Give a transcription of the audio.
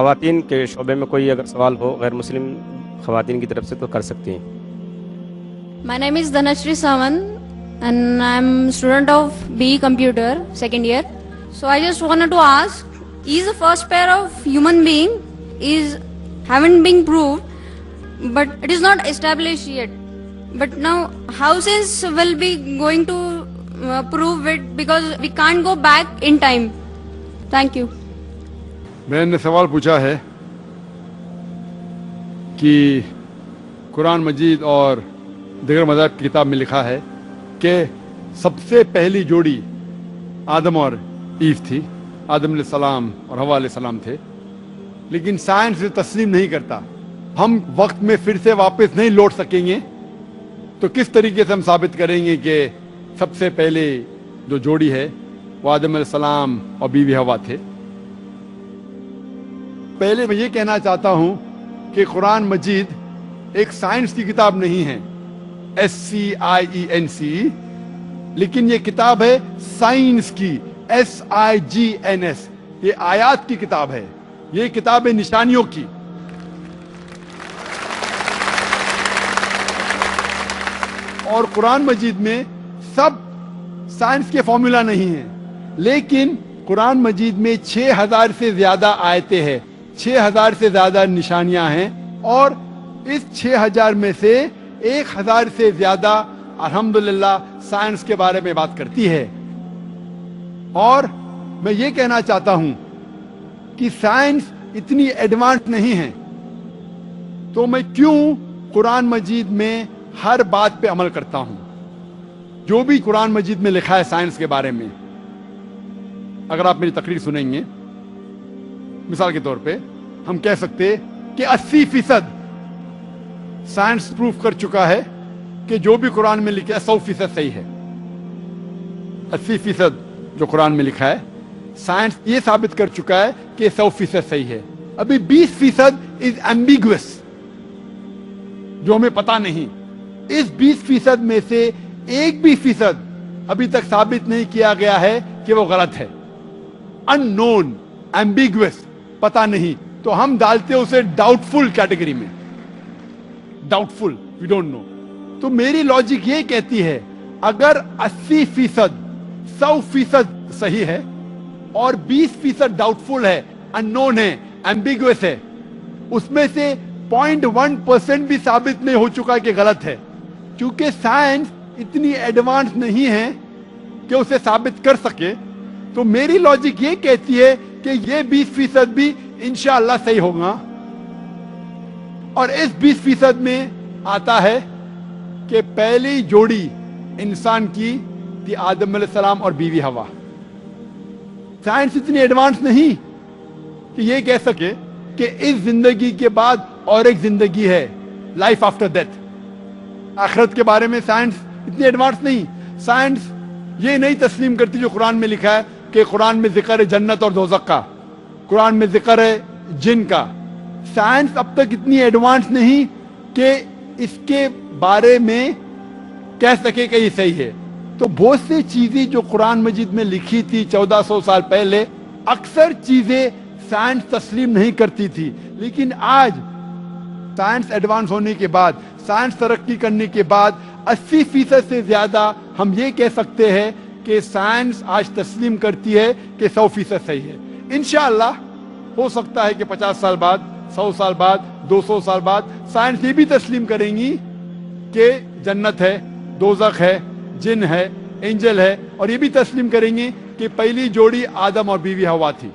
خواتین کے شعبے میں کوئی اگر سوال ہو غیر مسلم خواتین کی طرف سے تو کر سکتی ہیں. My name is Dhanashri Sawan and I'm student of BE Computer, second year. So I just wanted to ask, is the first pair of human being haven't been proved, but it is not established yet. But now houses will be going to prove it because we can't go back in time. Thank you. میں نے سوال پوچھا ہے کہ قرآن مجید اور دیگر مذاہب کی کتاب میں لکھا ہے کہ سب سے پہلی جوڑی آدم اور ایو تھی. آدم علیہ السلام اور حوا علیہ السلام تھے، لیکن سائنس اسے تسلیم نہیں کرتا. ہم وقت میں پھر سے واپس نہیں لوٹ سکیں گے، تو کس طریقے سے ہم ثابت کریں گے کہ سب سے پہلے جو جوڑی ہے وہ آدم علیہ السلام اور بیوی حوا تھے. پہلے میں یہ کہنا چاہتا ہوں کہ قرآن مجید ایک سائنس کی کتاب نہیں ہے، SCIENC، لیکن یہ کتاب ہے سائنس کی، SIGNS. یہ آیات کی کتاب ہے، یہ کتاب ہے نشانیوں کی. اور قرآن مجید میں سب سائنس کے فارمولا نہیں ہیں، لیکن قرآن مجید میں 6000 سے زیادہ آیتیں ہیں، 6000 سے زیادہ نشانیاں ہیں، اور اس 6000 میں سے 1000 سے زیادہ الحمدللہ سائنس کے بارے میں بات کرتی ہے. اور میں یہ کہنا چاہتا ہوں کہ سائنس اتنی ایڈوانس نہیں ہے، تو میں کیوں قرآن مجید میں ہر بات پہ عمل کرتا ہوں. جو بھی قرآن مجید میں لکھا ہے سائنس کے بارے میں، اگر آپ میری تقریر سنیں گے، مثال کے طور پہ ہم کہہ سکتے کہ 80% سائنس پروف کر چکا ہے کہ جو بھی قرآن میں لکھا ہے 100% صحیح ہے. 80% جو قرآن میں لکھا ہے سائنس یہ ثابت کر چکا ہے کہ 100% صحیح ہے. ابھی 20% از ایمبیگوس، جو ہمیں پتا نہیں. اس 20% میں سے 1% ابھی تک ثابت نہیں کیا گیا ہے کہ وہ غلط ہے. ان نون، ایمبیگوس، پتا نہیں، تو ہم ڈالتے اسے ڈاؤٹ فل کیٹیگری میں. Doubtful, we don't know. تو میری لاجک یہ کہتی ہے اگر 80% 100% صحیح ہے اور 20% ڈاؤٹ فل ہے، ان نون ہے، ایمبیگوس ہے، اس میں سے 0.1% بھی ثابت نہیں ہو چکا کہ غلط ہے. کیونکہ سائنس اتنی ایڈوانس نہیں ہے کہ اسے ثابت کر سکے. تو میری لاجک یہ کہتی ہے کہ یہ 20% بھی انشاءاللہ صحیح ہوگا. اور اس 20% میں آتا ہے کہ پہلی جوڑی انسان کی تھی آدم علیہ السلام اور بیوی حوا. سائنس اتنی ایڈوانس نہیں کہ یہ کہہ سکے کہ اس زندگی کے بعد اور ایک زندگی ہے، لائف آفٹر ڈیتھ. آخرت کے بارے میں سائنس اتنی ایڈوانس نہیں. سائنس یہ نہیں تسلیم کرتی جو قرآن میں لکھا ہے کہ قرآن میں ذکر ہے جنت اور دوزخ کا، قرآن میں ذکر ہے جن کا. سائنس اب تک اتنی ایڈوانس نہیں کہ اس کے بارے میں کہہ سکے کہ یہ صحیح ہے. تو بہت سی چیزیں جو قرآن مجید میں لکھی تھی 1400 سال پہلے، اکثر چیزیں سائنس تسلیم نہیں کرتی تھی. لیکن آج سائنس ایڈوانس ہونے کے بعد، سائنس ترقی کرنے کے بعد 80% سے زیادہ ہم یہ کہہ سکتے ہیں کہ سائنس آج تسلیم کرتی ہے کہ 100% صحیح ہے. انشاءاللہ ہو سکتا ہے کہ 50 سال بعد، 100 سال بعد، 200 سال بعد سائنس یہ بھی تسلیم کریں گی کہ جنت ہے، دوزخ ہے، جن ہے، اینجل ہے، اور یہ بھی تسلیم کریں گے کہ پہلی جوڑی آدم اور بیوی حوا تھی.